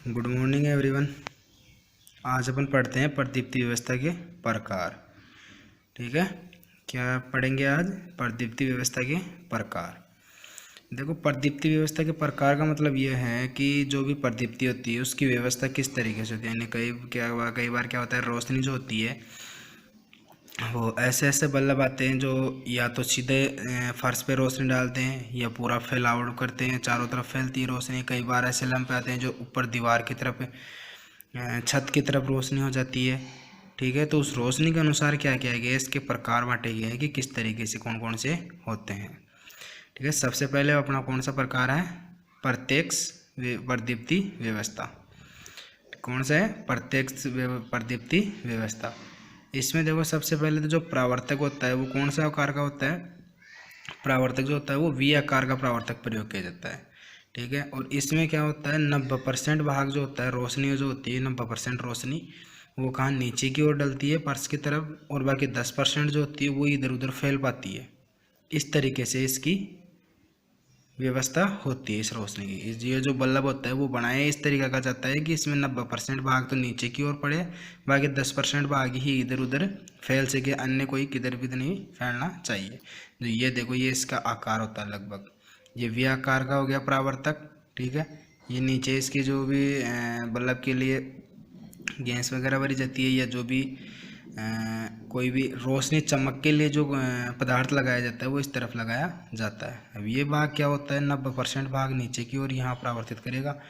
Good morning everyone. आज अपन पढ़ते हैं प्रदीप्ति व्यवस्था के प्रकार। ठीक है, क्या पढ़ेंगे आज? प्रदीप्ति व्यवस्था के प्रकार। देखो, प्रदीप्ति व्यवस्था के प्रकार का मतलब ये है कि जो भी प्रदीप्ति होती है उसकी व्यवस्था किस तरीके से होती है। यानी कई बार क्या होता है, रोशनी जो होती है वो ऐसे ऐसे बल्ब आते हैं जो या तो सीधे फर्श पे रोशनी डालते हैं या पूरा फैलावट करते हैं, चारों तरफ फैलती है रोशनी। कई बार ऐसे लैंप आते हैं जो ऊपर दीवार की तरफ छत की तरफ रोशनी हो जाती है। ठीक है, तो उस रोशनी के अनुसार क्या किया गया है, इसके प्रकार बांटे गए हैं कि किस तरीके से कौन कौन से होते हैं। ठीक है, सबसे पहले अपना कौन सा प्रकार है? प्रत्यक्ष प्रदीप्ति व्यवस्था। कौन सा है? प्रत्यक्ष प्रदीप्ति व्यवस्था। इसमें देखो, सबसे पहले तो जो परावर्तक होता है वो कौन सा आकार का होता है? परावर्तक जो होता है वो वी आकार का परावर्तक प्रयोग किया जाता है। ठीक है, और इसमें क्या होता है, 90% भाग जो होता है, रोशनी जो होती है 90% रोशनी वो कहाँ नीचे की ओर डलती है फर्श की तरफ, और बाकी 10% जो होती है वो इधर उधर फैल पाती है। इस तरीके से इसकी व्यवस्था होती है इस रोशनी की। ये जो बल्ब होता है वो बनाया इस तरीका का जाता है कि इसमें 90% भाग तो नीचे की ओर पड़े, बाकी 10% भाग ही इधर उधर फैल सके, अन्य कोई किधर भी नहीं फैलना चाहिए। जो ये देखो, ये इसका आकार होता है लगभग, ये वी आकार का हो गया परावर्तक। ठीक है, ये नीचे इसकी जो भी बल्ब के लिए गैस वगैरह भरी जाती है या जो भी कोई भी रोशनी चमक के लिए जो पदार्थ लगाया जाता है वो इस तरफ लगाया जाता है। अब ये भाग क्या होता है, 90% भाग नीचे की ओर यहाँ परावर्तित करेगा,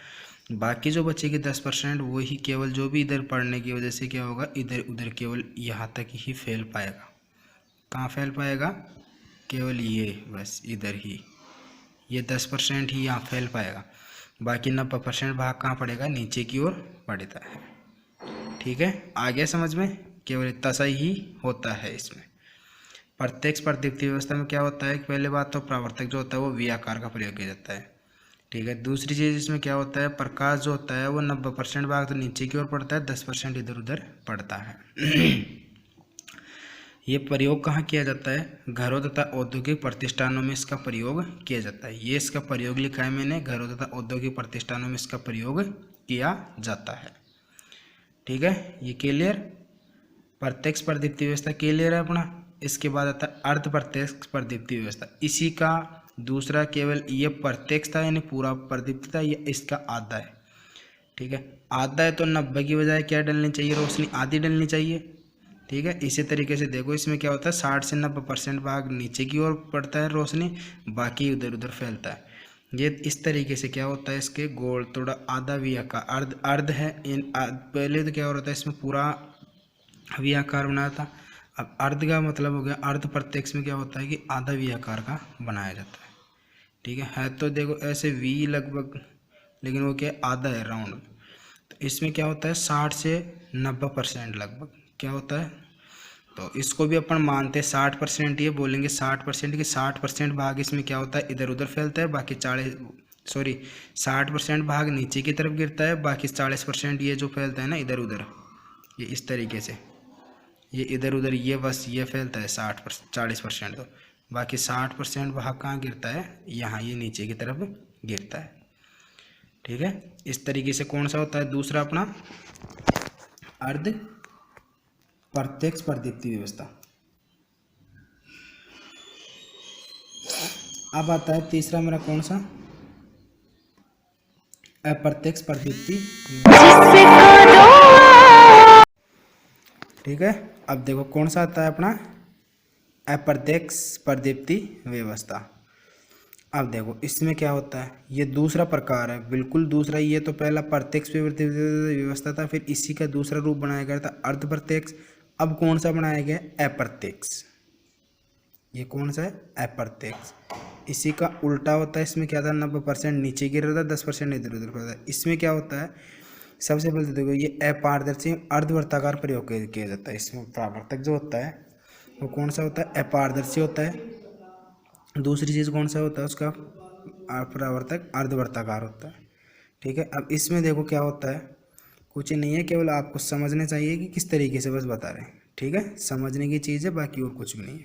बाकी जो बचेगी 10% वो ही केवल जो भी इधर पड़ने की वजह से क्या होगा, इधर उधर केवल यहाँ तक ही फैल पाएगा। कहाँ फैल पाएगा? केवल ये बस इधर ही, ये 10% ही यहाँ फैल पाएगा, बाकी 90% भाग कहाँ पड़ेगा? नीचे की ओर पड़ता है। ठीक है, आ गया समझ में? केवल इतना सा ही होता है इसमें। प्रत्यक्ष प्रदीप्ति व्यवस्था में क्या होता है, पहले बात तो परावर्तक जो होता है वो वी आकार का प्रयोग किया जाता है। ठीक है, दूसरी चीज़ इसमें क्या होता है, प्रकाश जो होता है वो 90% भाग तो नीचे की ओर पड़ता है, 10% इधर उधर पड़ता है। ये प्रयोग कहाँ किया जाता है? घरों तथा औद्योगिक प्रतिष्ठानों में इसका प्रयोग किया जाता है। ये इसका प्रयोग लिखा है मैंने, घरों तथा औद्योगिक प्रतिष्ठानों में इसका प्रयोग किया जाता है। ठीक है, ये क्लियर? प्रत्यक्ष प्रदीप्ति व्यवस्था क्लियर है अपना। इसके बाद आता है अर्ध प्रत्यक्ष प्रदीप्ति व्यवस्था। इसी का दूसरा, केवल ये प्रत्यक्ष था यानी पूरा प्रदीप्ति था, ये इसका आधा है। ठीक है, आधा है तो 90 की बजाय क्या डलनी चाहिए, रोशनी आधी डलनी चाहिए। ठीक है, इसी तरीके से देखो, इसमें क्या होता है, 60 से 90% भाग नीचे की ओर पड़ता है रोशनी, बाकी उधर उधर फैलता है। ये इस तरीके से क्या होता है, इसके गोल थोड़ा आधा वी आकार अर्ध अर्ध है। पहले तो क्या हो रहा था, इसमें पूरा वी आकार बनाया था। अब अर्ध का मतलब हो गया, अर्ध प्रत्यक्ष में क्या होता है कि आधा वी आकार का बनाया जाता है। ठीक है तो देखो ऐसे वी लगभग, लेकिन वो क्या आधा है, राउंड। तो इसमें क्या होता है, 60 से 90% लगभग क्या होता है, तो इसको भी अपन मानते हैं 60%, ये बोलेंगे 60% की 60% भाग इसमें क्या होता है, इधर उधर फैलता है, बाकी 60% भाग नीचे की तरफ गिरता है, बाकी 40% ये जो फैलता है ना इधर उधर, ये इस तरीके से, ये इधर उधर ये बस ये फैलता है 40%। तो बाकी 60% भाग कहाँ गिरता है, यहाँ ये नीचे की तरफ गिरता है। ठीक है, इस तरीके से कौन सा होता है दूसरा अपना अर्ध प्रत्यक्ष प्रदीप्ति व्यवस्था। अब आता है तीसरा मेरा कौन सा, अप्रत्यक्ष प्रदीप्ति। ठीक है, अब देखो कौन सा आता है अपना अप्रत्यक्ष प्रदीप्ति व्यवस्था। अब देखो इसमें क्या होता है, ये दूसरा प्रकार है, बिल्कुल दूसरा। ये तो पहला प्रत्यक्ष व्यवस्था था, फिर इसी का दूसरा रूप बनाया गया था अर्ध प्रत्यक्ष। अब कौन सा बनाया गया? अप्रत्यक्ष। ये कौन सा है? अप्रत्यक्ष। इसी का उल्टा होता है, इसमें क्या था, 90% नीचे गिर रहा था, 10% इधर उधर पड़ता है। इसमें क्या होता है, सबसे पहले तो देखो ये अपारदर्शी अर्धवर्ताकार प्रयोग किया जाता है। इसमें परावर्तक जो होता है वो कौन सा होता है, अपारदर्शी होता है। दूसरी चीज़ कौन सा होता है उसका, परावर्तक अर्धवर्ताकार होता है। ठीक है, अब इसमें देखो क्या होता है, कुछ नहीं है, केवल आपको समझना चाहिए कि किस तरीके से बस बता रहे हैं। ठीक है, समझने की चीज़ है, बाकी और कुछ भी नहीं है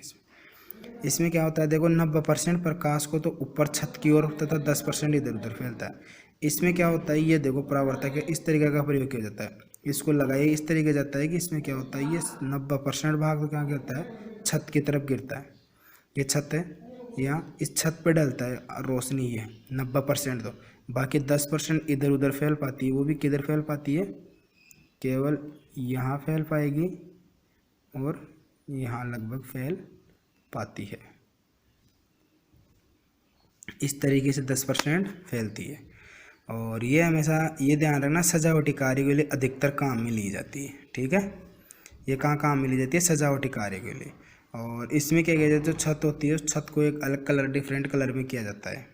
इसमें क्या होता है, देखो 90% प्रकाश को तो ऊपर छत की ओर तथा 10% इधर उधर फैलता है। इसमें क्या होता है, ये देखो परावर्तक है, इस तरीके का प्रयोग किया जाता है। इसको लगाइए इस तरीके जाता है कि इसमें क्या होता है, ये 90% भाग तो क्या गिरता है, छत की तरफ गिरता है। ये छत है, या इस छत पे डलता है रोशनी, ये 90%। तो बाकी 10% इधर उधर फैल पाती है, वो भी किधर फैल पाती है, केवल यहाँ फैल पाएगी और यहाँ लगभग फैल पाती है। इस तरीके से 10% फैलती है। और ये हमेशा ये ध्यान रखना, सजावटी कार्य के लिए अधिकतर काम में ली जाती है। ठीक है, ये कहाँ काम में ली जाती है, सजावटी कार्य के लिए। और इसमें क्या किया जाता है, जो छत होती है उस छत को एक अलग कलर, डिफरेंट कलर में किया जाता है।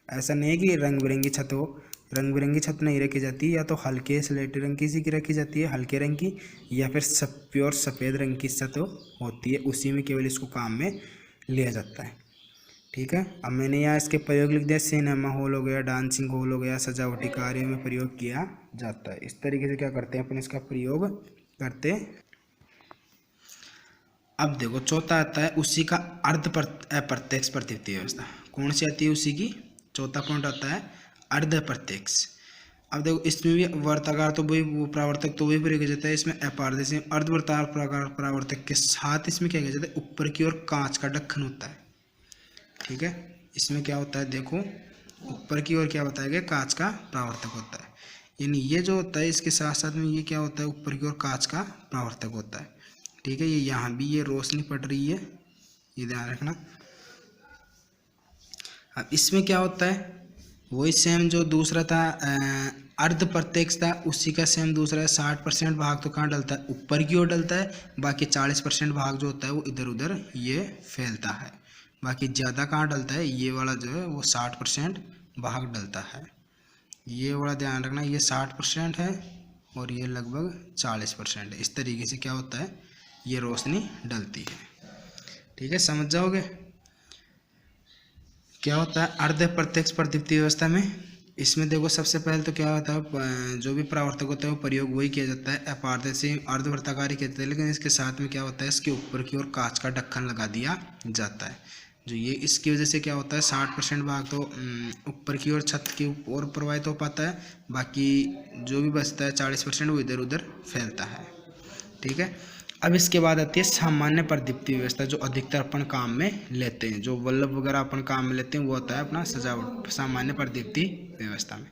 ऐसा नहीं है कि रंग बिरंगी छत हो, रंग बिरंगी छत नहीं रखी जाती, या तो हल्के स्लेटी रंग की सी की रखी जाती है, हल्के रंग की, या फिर प्योर सफ़ेद रंग की छत होती है, उसी में केवल इसको काम में लिया जाता है। ठीक है, अब मैंने यहाँ इसके प्रयोग लिख दिया, सिनेमा हॉल हो गया, डांसिंग हॉल हो गया, सजावटी कार्य में प्रयोग किया जाता है। इस तरीके से क्या करते हैं अपन, इसका प्रयोग करते। अब देखो चौथा आता है उसी का अप्रत्यक्ष प्रतिवृत्ति व्यवस्था। कौन सी आती है उसी की, चौथा पॉइंट आता है अर्ध अप्रत्यक्ष। अब देखो इसमें भी वर्ताकार तो वही, वो परावर्तक तो वही प्रयोग किया जाता है। इसमें अपारदर्शी अर्धवर्ताकार परावर्तक के साथ इसमें क्या किया जाता है, ऊपर की ओर कांच का ढक्कन होता है। ठीक है, इसमें क्या होता है, देखो ऊपर की ओर क्या बताया गया, कांच का परावर्तक होता है। यानी ये जो होता है इसके साथ साथ में ये क्या होता है, ऊपर की ओर कांच का परावर्तक होता है। ठीक है, ये यहाँ भी ये रोशनी पड़ रही है, ये ध्यान रखना। अब इसमें क्या होता है, वही सेम जो दूसरा था अर्ध प्रत्यक्ष था, उसी का सेम दूसरा है। 60% भाग तो कहाँ डलता है, ऊपर की ओर डलता है, बाकी 40% भाग जो होता है वो इधर उधर ये फैलता है। बाकी ज़्यादा कहाँ डलता है, ये वाला जो है वो 60% भाग डलता है। ये वाला ध्यान रखना, ये 60% है और ये लगभग 40% है। इस तरीके से क्या होता है, ये रोशनी डलती है। ठीक है, समझ जाओगे क्या होता है अर्ध प्रत्यक्ष प्रतिदीप्ति व्यवस्था में। इसमें देखो सबसे पहले तो क्या होता है, जो भी परावर्तक होता है वो प्रयोग वही किया जाता है, अपारदर्शी अर्धवर्ताकारी कहते हैं। लेकिन इसके साथ में क्या होता है, इसके ऊपर की ओर कांच का ढक्कन लगा दिया जाता है। जो ये इसकी वजह से क्या होता है, 60% भाग तो ऊपर की ओर छत की ओर प्रवाहित हो पाता है, बाकी जो भी बचता है 40% वो इधर उधर फैलता है। ठीक है, अब इसके बाद आती है सामान्य प्रदीप्ति व्यवस्था, जो अधिकतर अपन काम में लेते हैं, जो बल्ब वगैरह अपन काम में लेते हैं वो होता है अपना सजावट सामान्य प्रदीप्ति व्यवस्था में।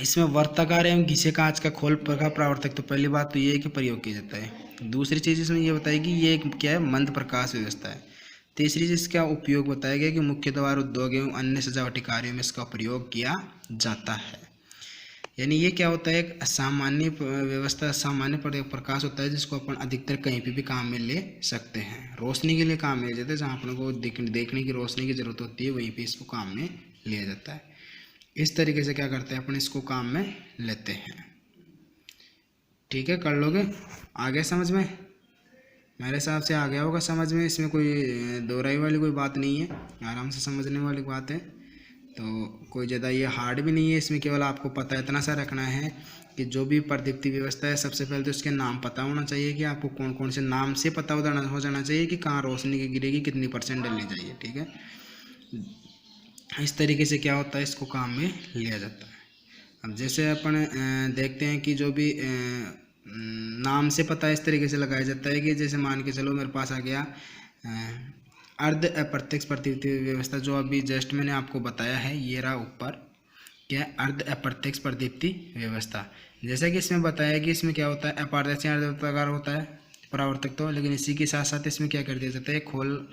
इसमें वर्ताकार एवं घिसे कांच का खोल प्रकार परावर्तक, तो पहली बात तो ये है कि प्रयोग किया जाता है। दूसरी चीज़ इसमें ये बताएगी ये एक क्या है, मंद प्रकाश व्यवस्था है। तीसरी चीज़ का उपयोग बताया गया कि मुख्य द्वार उद्योग एवं अन्य सजावटी कार्यों में इसका प्रयोग किया जाता है। यानी ये क्या होता है, एक सामान्य व्यवस्था, सामान्य प्रकाश होता है जिसको अपन अधिकतर कहीं पे भी काम में ले सकते हैं। रोशनी के लिए काम में ले जाते हैं, जहाँ अपन को देखने की रोशनी की ज़रूरत होती है वहीं पे इसको काम में लिया जाता है। इस तरीके से क्या करते हैं अपन, इसको काम में लेते हैं। ठीक है, कर लोगे, आ गया समझ में, मेरे हिसाब से आ गया होगा समझ में। इसमें कोई दोहराई वाली कोई बात नहीं है, आराम से समझने वाली बात है। तो कोई ज़्यादा ये हार्ड भी नहीं है, इसमें केवल आपको पता इतना सा रखना है कि जो भी प्रदीप्ति व्यवस्था है सबसे पहले तो उसके नाम पता होना चाहिए, कि आपको कौन कौन से नाम से पता हो जाना चाहिए कि कहाँ रोशनी की गिरेगी, कितनी % डलनी चाहिए। ठीक है, इस तरीके से क्या होता है, इसको काम में लिया जाता है। अब जैसे अपन देखते हैं कि जो भी नाम से पता इस तरीके से लगाया जाता है कि जैसे मान के चलो मेरे पास आ गया अर्ध अप्रत्यक्ष प्रतिदीप्ति व्यवस्था, जो अभी जस्ट मैंने आपको बताया है, ये रहा ऊपर क्या है, अर्ध अप्रत्यक्ष प्रतिदीप्ति व्यवस्था। जैसा कि इसमें बताया कि इसमें क्या होता है, अपारदर्शी अर्धवर्ताकार होता है परावर्तक तो, लेकिन इसी के साथ साथ इसमें क्या कर दिया जाता है, खोल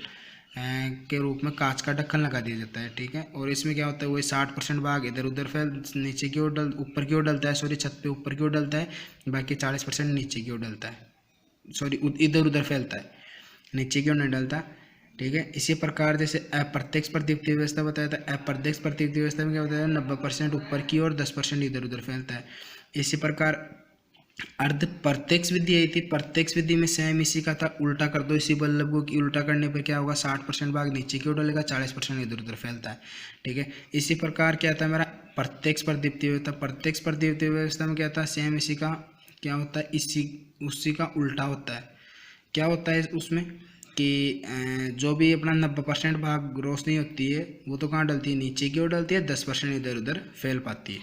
के रूप में कांच का ढक्कन लगा दिया जाता है। ठीक है, और इसमें क्या होता है, वही 60% भाग इधर उधर फैल नीचे की ओर ऊपर की ओर डलता है, सॉरी छत पे ऊपर की ओर डलता है, बाकी 40% नीचे की ओर डलता है, सॉरी इधर उधर फैलता है, नीचे की ओर नहीं डलता। ठीक है, इसी प्रकार जैसे अप्रत्यक्ष प्रतिदीप्ति व्यवस्था बताया था, अप्रत्यक्ष प्रतिदीप्ति व्यवस्था में क्या होता है, 90% ऊपर की ओर 10% इधर उधर फैलता है। इसी प्रकार अर्ध प्रत्यक्ष विधि आई थी, प्रत्यक्ष विधि में सेम इसी का था, उल्टा कर दो इसी बल्ब को, कि उल्टा करने पर क्या होगा, 60% भाग नीचे की ओर डलेगा, 40% इधर उधर फैलता है। ठीक है, इसी प्रकार क्या था मेरा प्रत्यक्ष प्रतिदीप्ति व्यवस्था, प्रत्यक्ष प्रतिदीप्ति व्यवस्था में क्या था, सेम इसी का क्या होता है, इसी उसी का उल्टा होता है। क्या होता है उसमें कि जो भी अपना 90% भाग रोशनी होती है वो तो कहाँ डलती है, नीचे की ओर डलती है, 10% इधर उधर फैल पाती है।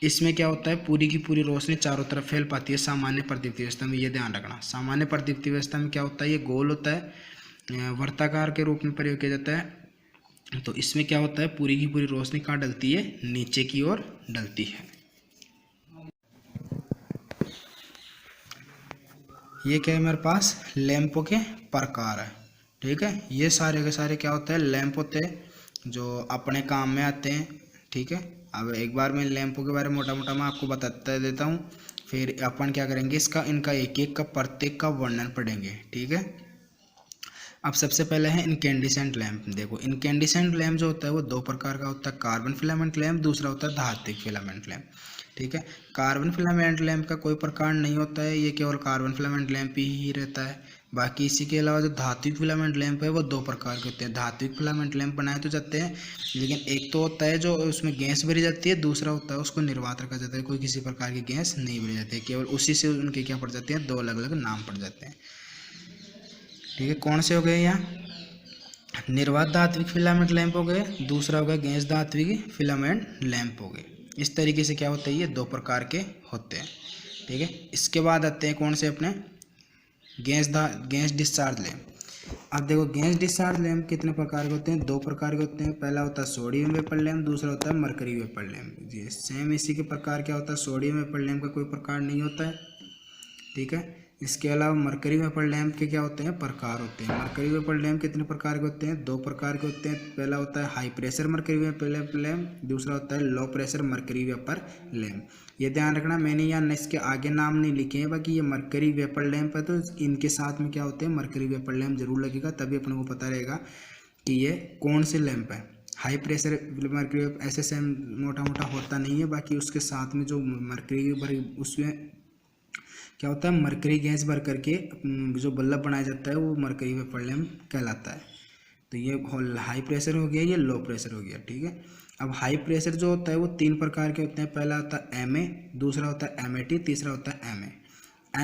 इसमें क्या होता है, पूरी की पूरी रोशनी चारों तरफ फैल पाती है सामान्य प्रदीप्ति व्यवस्था में। ये ध्यान रखना, सामान्य प्रदीप्ति व्यवस्था में क्या होता है, ये गोल होता है, वर्ताकार के रूप में प्रयोग किया जाता है। तो इसमें क्या होता है, पूरी की पूरी रोशनी कहाँ डलती है, नीचे की ओर डलती है। ये क्या है मेरे पास, लैंपों के प्रकार है। ठीक है, ये सारे के सारे क्या होते हैं, लैंप होते हैं जो अपने काम में आते हैं। ठीक है, अब एक बार मैं लैंपों के बारे में मोटा मोटा मैं आपको बताता देता हूँ, फिर अपन क्या करेंगे, इनका एक एक का प्रत्येक का वर्णन पढ़ेंगे। ठीक है, अब सबसे पहले है इनकेंडिसेंट लैंप। देखो, इनकेंडिसेंट लैंप जो होता है वो दो प्रकार का होता है, कार्बन फिलामेंट लैंप, दूसरा होता है धात्विक फिलामेंट लैंप। ठीक है, कार्बन फिलामेंट लैंप का कोई प्रकार नहीं होता है, ये केवल कार्बन फिलामेंट लैंप ही रहता है। बाकी इसी के अलावा जो धात्विक फिलामेंट लैंप है वो दो प्रकार के होते हैं। धात्विक फिलामेंट लैंप बनाए तो जाते हैं, लेकिन एक तो होता है जो उसमें गैस भरी जाती है, दूसरा होता है उसको निर्वात रखा जाता है, कोई किसी प्रकार की गैस नहीं भरी जाती है, केवल उसी से उनके क्या पड़ जाते हैं, दो अलग अलग नाम पड़ जाते हैं। ठीक है, कौन से हो गए यहाँ, निर्वात धात्विक फिलामेंट लैंप हो गए, दूसरा हो गया गैस धात्विक फिलामेंट लैंप हो गए। इस तरीके से क्या होता है, ये दो प्रकार के होते हैं। ठीक है, इसके बाद आते हैं कौन से, अपने गैस डिस्चार्ज लैंप। अब देखो, गैस डिस्चार्ज लैंप कितने प्रकार के होते हैं, दो प्रकार के होते हैं। पहला होता है सोडियम वेपर लैंप, दूसरा होता है मरकरी वेपर लैंप। जी सेम इसी के प्रकार क्या होता है, सोडियम वेपर लैंप का कोई प्रकार नहीं होता है। ठीक है, इसके अलावा मरकरी वेपर लैंप के क्या होते हैं, प्रकार होते हैं। मरकरी वेपर लैंप कितने प्रकार के होते हैं, दो प्रकार के होते हैं। पहला होता है high pressure mercury vapour lamp, दूसरा होता है low pressure mercury vapour lamp. ये ध्यान रखना, मैंने यहाँ इसके आगे नाम नहीं लिखे हैं, बाकी ये मरकरी वेपर लैंप है तो इनके साथ में क्या होते हैं, मरकरी वेपर लैंप जरूर लगेगा, तभी अपने को पता रहेगा कि ये कौन से लैंप है। हाई प्रेशर मरकरी ऐसे सेम मोटा मोटा होता नहीं है, बाकी उसके साथ में जो मरकरी उसमें क्या होता है, मरकरी गैस भर करके जो बल्ब बनाया जाता है वो मरकरी वेपर लैंप कहलाता है। तो ये हाई प्रेशर हो गया, ये लो प्रेशर हो गया। ठीक है, अब हाई प्रेशर जो होता है वो तीन प्रकार के होते हैं। पहला होता है MA, दूसरा होता है MAT, तीसरा होता है MA।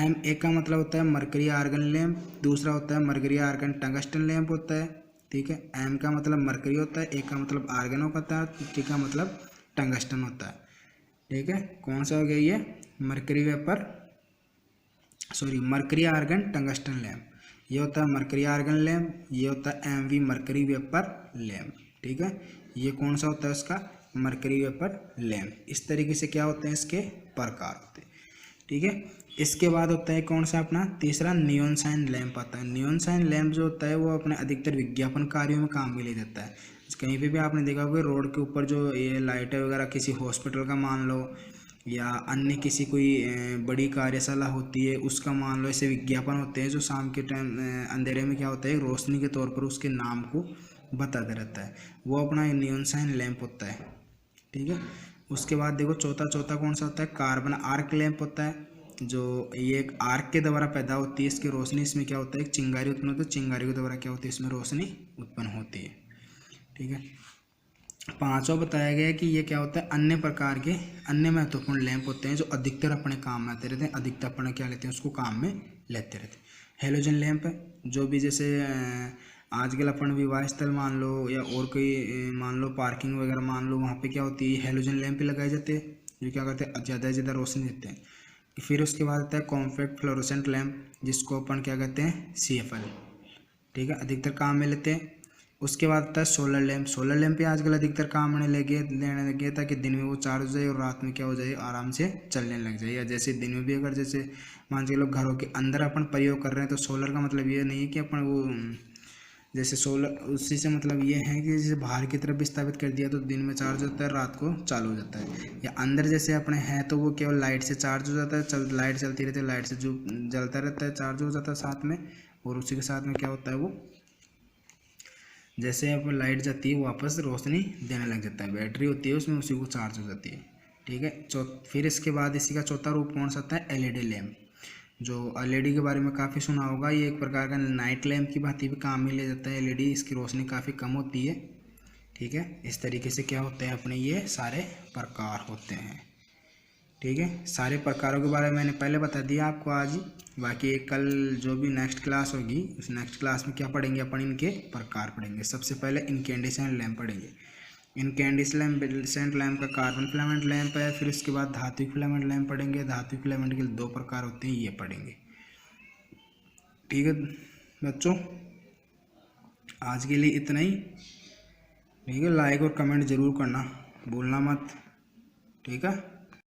MA का मतलब होता है मरकरी आर्गन लैंप, दूसरा होता है मरकरी आर्गन टंगस्टन लैंप होता है। ठीक है, M का मतलब मरकरी होता है, A का मतलब आर्गन होता है, T का मतलब टंगस्टन होता है। ठीक है, कौन सा हो गया ये, मरकरी आर्गन टंगस्टन लैंप। ये होता है मरकरी आर्गन लैंप, ये होता है MV मरकरी वेपर लैंप। ठीक है, ये कौन सा होता है इसका, मरकरी वेपर लैंप। इस तरीके से क्या होते हैं, इसके प्रकार होते हैं। ठीक है, इसके बाद होता है कौन सा, अपना तीसरा नियॉन साइन लैंप आता है। नियॉन साइन लैंप जो होता है वो अपने अधिकतर विज्ञापन कार्यों में काम में लिया जाता है। कहीं पे भी आपने देखा होगा रोड के ऊपर जो ये लाइटें वगैरह, किसी हॉस्पिटल का मान लो, या अन्य किसी कोई बड़ी कार्यशाला होती है उसका मान लो, ऐसे विज्ञापन होते हैं जो शाम के टाइम अंधेरे में क्या होता है, रोशनी के तौर पर उसके नाम को बताता रहता है, वो अपना नियॉन साइन लैंप होता है। ठीक है, उसके बाद देखो चौथा कौन सा होता है, कार्बन आर्क लैंप होता है, जो ये एक आर्क के द्वारा पैदा होती है इसकी रोशनी। इसमें क्या होता है, एक चिंगारी उत्पन्न होती है, चिंगारी के द्वारा क्या होती है, इसमें रोशनी उत्पन्न होती है। ठीक है, पांचवा बताया गया है कि ये क्या होता है, अन्य प्रकार के अन्य महत्वपूर्ण लैंप होते हैं जो अधिकतर अपने काम में आते रहते हैं, अधिकतर अपने क्या लेते हैं, उसको काम में लेते रहते हैं। हेलोजन लैंप है, जो भी जैसे आजकल अपन विवाह स्थल मान लो, या और कोई मान लो पार्किंग वगैरह मान लो, वहाँ पे क्या होती है, हेलोजन लैंप ही लगाए जाते हैं, जो क्या करते हैं, ज़्यादा से ज़्यादा रोशनी देते हैं। फिर उसके बाद आता है कॉम्पैक्ट फ्लोरोसेंट लैंप, जिसको अपन क्या कहते हैं, CFL। ठीक है, अधिकतर काम में लेते हैं। उसके बाद आता है सोलर लैंप। सोलर लैंप भी आजकल अधिकतर काम लेने लगे ताकि दिन में वो चार्ज हो जाए और रात में क्या हो जाए, आराम से चलने लग जाए। या जैसे दिन में भी अगर जैसे मान के लोग घरों के अंदर अपन प्रयोग कर रहे हैं, तो सोलर का मतलब ये नहीं है कि अपन वो जैसे सोलर, उसी से मतलब ये है कि जैसे बाहर की तरफ विस्थापित कर दिया तो दिन में चार्ज होता है, रात को चालू हो जाता है। या अंदर जैसे अपने हैं तो वो केवल लाइट से चार्ज हो जाता है, लाइट चलती रहती है, लाइट से जो जलता रहता है, चार्ज हो जाता है साथ में, और उसी के साथ में क्या होता है, वो जैसे अब लाइट जाती है वापस रोशनी देने लग जाता है, बैटरी होती है उसमें, उसी को चार्ज हो जाती है। ठीक है, फिर इसके बाद इसी का चौथा रूप कौन सा आता है, LED लैंप। जो LED के बारे में काफ़ी सुना होगा, ये एक प्रकार का नाइट लैंप की भांति भी काम में लिया जाता है। LED इसकी रोशनी काफ़ी कम होती है। ठीक है, इस तरीके से क्या होते हैं अपने ये सारे प्रकार होते हैं। ठीक है, सारे प्रकारों के बारे में मैंने पहले बता दिया आपको आज ही। बाकी कल जो भी नेक्स्ट क्लास होगी उस नेक्स्ट क्लास में क्या पढ़ेंगे अपन, इनके प्रकार पढ़ेंगे। सबसे पहले इनकैंडेसेंट लैंप पढ़ेंगे। इनकैंडेसेंट लैंप का कार्बन फिलामेंट लैंप है। फिर उसके बाद धात्विक फिलामेंट लैंप पढ़ेंगे। धात्विक फिलामेंट के 2 प्रकार होते हैं, ये पढ़ेंगे। ठीक है बच्चों, आज के लिए इतना ही। ठीक है, लाइक और कमेंट ज़रूर करना, भूलना मत। ठीक है।